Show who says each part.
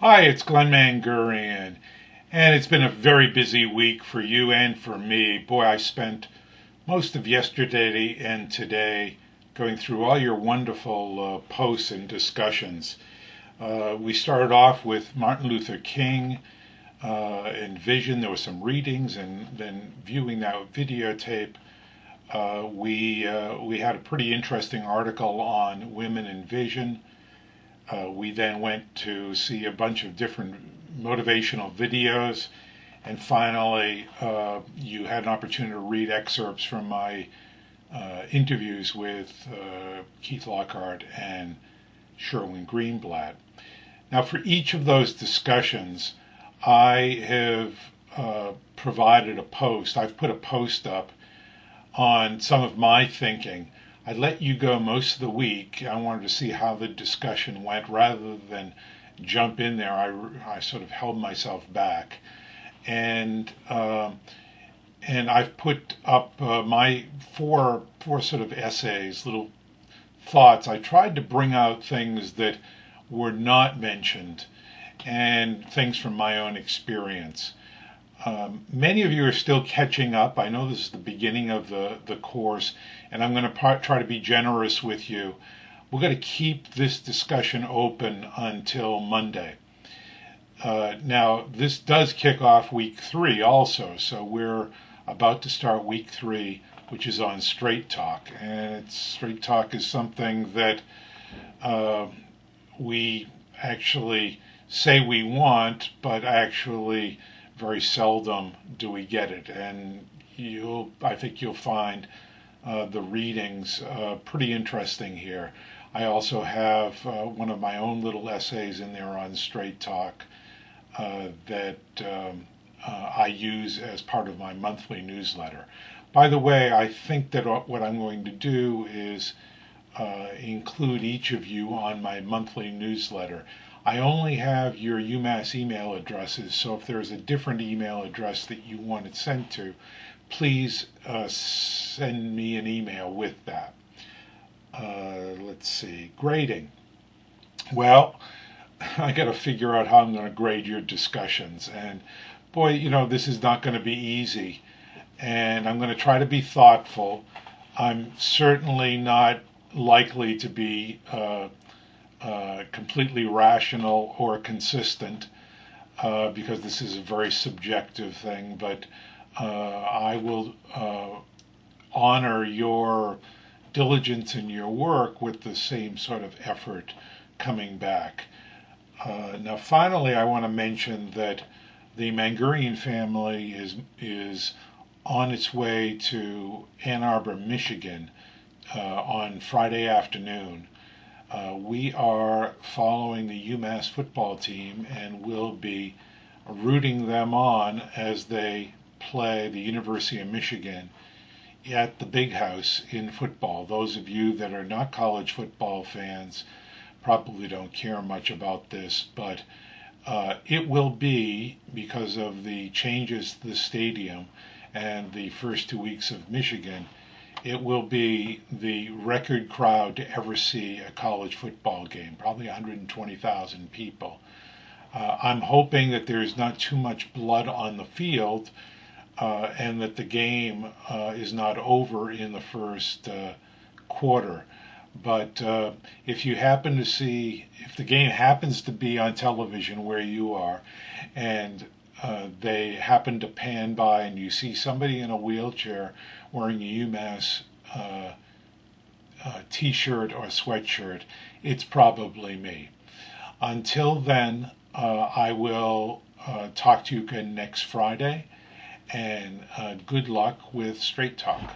Speaker 1: Hi, it's Glenn Mangurian, and it's been a very busy week for you and for me. Boy, I spent most of yesterday and today going through all your wonderful posts and discussions. We started off with Martin Luther King and Vision. There were some readings, and then viewing that videotape, we had a pretty interesting article on women and vision. We then went to see a bunch of different motivational videos, and finally, you had an opportunity to read excerpts from my interviews with Keith Lockhart and Sherwin Greenblatt. Now, for each of those discussions, I have provided a post. I've put a post up on some of my thinking. I let you go most of the week. I wanted to see how the discussion went rather than jump in there. I sort of held myself back, and I've put up my four sort of essays, little thoughts. I tried to bring out things that were not mentioned and things from my own experience. Many of you are still catching up. I know this is the beginning of the course, and I'm going to try to be generous with you. We're going to keep this discussion open until Monday. Now, this does kick off week 3 also, so we're about to start week 3, which is on Straight Talk. And Straight Talk is something that we actually say we want, but actually very seldom do we get it, and I think you'll find the readings pretty interesting here. I also have one of my own little essays in there on Straight Talk that I use as part of my monthly newsletter. By the way, I think that what I'm going to do is include each of you on my monthly newsletter. I only have your UMass email addresses, so if there's a different email address that you want it sent to, please send me an email with that. Let's see, grading. Well, I got to figure out how I'm going to grade your discussions, and boy, this is not going to be easy, and I'm going to try to be thoughtful. I'm certainly not likely to be completely rational or consistent because this is a very subjective thing, but I will honor your diligence in your work with the same sort of effort coming back. Now, finally, I want to mention that the Mangurian family is on its way to Ann Arbor, Michigan on Friday afternoon. We are following the UMass football team and will be rooting them on as they play the University of Michigan at the Big House in football. Those of you that are not college football fans probably don't care much about this, but it will be, because of the changes to the stadium and the first 2 weeks of Michigan, it will be the record crowd to ever see a college football game, probably 120,000 people. I'm hoping that there's not too much blood on the field and that the game is not over in the first quarter. But if you happen to see, if the game happens to be on television where you are, and they happen to pan by and you see somebody in a wheelchair wearing a UMass t-shirt or sweatshirt, it's probably me. Until then, I will talk to you again next Friday, and good luck with Straight Talk.